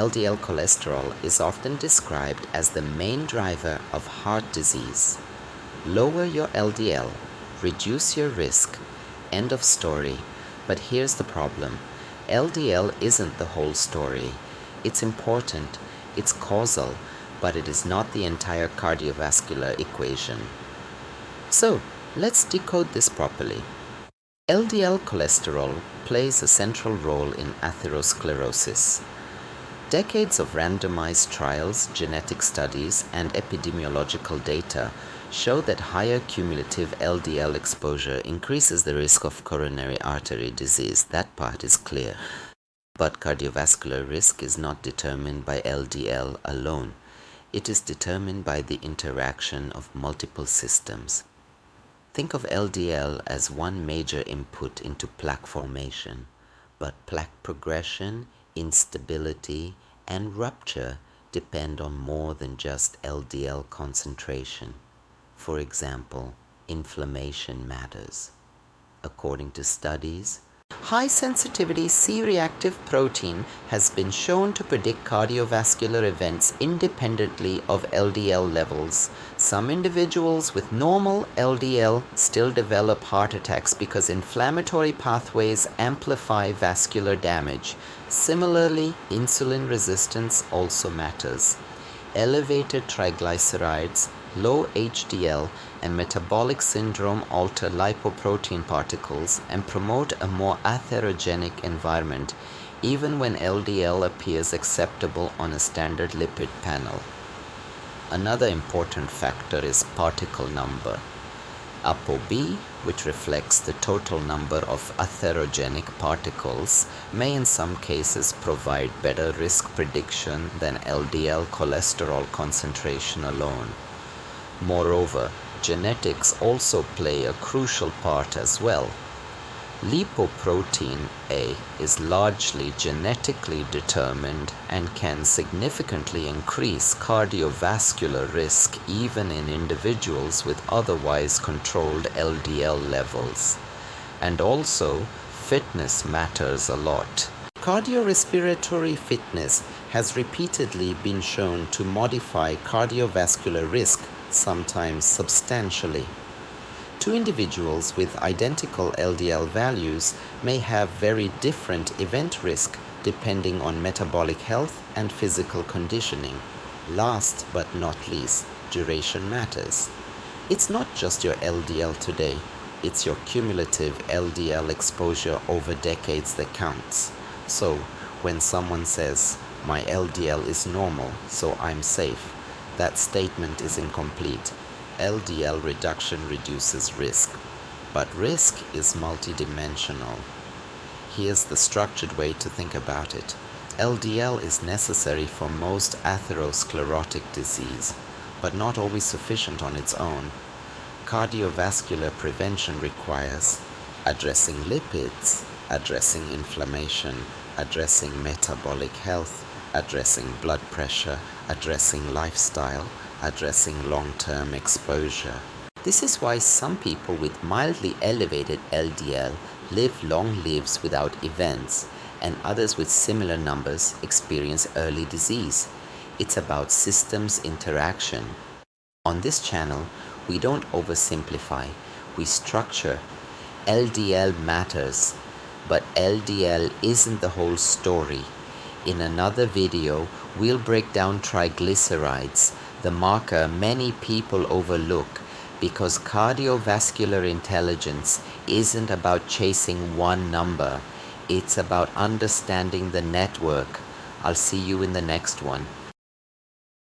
LDL cholesterol is often described as the main driver of heart disease. Lower your LDL, reduce your risk, end of story. But here's the problem. LDL isn't the whole story. It's important, it's causal, but it is not the entire cardiovascular equation. So, let's decode this properly. LDL cholesterol plays a central role in atherosclerosis. Decades of randomized trials, genetic studies, and epidemiological data show that higher cumulative LDL exposure increases the risk of coronary artery disease. That part is clear. But cardiovascular risk is not determined by LDL alone. It is determined by the interaction of multiple systems. Think of LDL as one major input into plaque formation, but plaque progression, instability, and rupture depend on more than just LDL concentration. For example, inflammation matters. According to studies, high-sensitivity C-reactive protein has been shown to predict cardiovascular events independently of LDL levels. Some individuals with normal LDL still develop heart attacks because inflammatory pathways amplify vascular damage. Similarly, insulin resistance also matters. Elevated triglycerides, low HDL, and metabolic syndrome alter lipoprotein particles and promote a more atherogenic environment, even when LDL appears acceptable on a standard lipid panel. Another important factor is particle number. ApoB, which reflects the total number of atherogenic particles, may in some cases provide better risk prediction than LDL cholesterol concentration alone. Moreover, genetics also play a crucial part as well. Lipoprotein A is largely genetically determined and can significantly increase cardiovascular risk even in individuals with otherwise controlled LDL levels. And also, fitness matters a lot. Cardiorespiratory fitness has repeatedly been shown to modify cardiovascular risk, sometimes substantially. Two individuals with identical LDL values may have very different event risk depending on metabolic health and physical conditioning. Last but not least, duration matters. It's not just your LDL today, it's your cumulative LDL exposure over decades that counts. So, when someone says, "My LDL is normal, so I'm safe," that statement is incomplete. LDL reduction reduces risk, but risk is multidimensional. Here's the structured way to think about it. LDL is necessary for most atherosclerotic disease, but not always sufficient on its own. Cardiovascular prevention requires addressing lipids, addressing inflammation, addressing metabolic health, addressing blood pressure, addressing lifestyle, addressing long-term exposure. This is why some people with mildly elevated LDL live long lives without events, and others with similar numbers experience early disease. It's about systems interaction. On this channel, we don't oversimplify, we structure. LDL matters, but LDL isn't the whole story. In another video, we'll break down triglycerides, the marker many people overlook, because cardiovascular intelligence isn't about chasing one number, it's about understanding the network. I'll see you in the next one.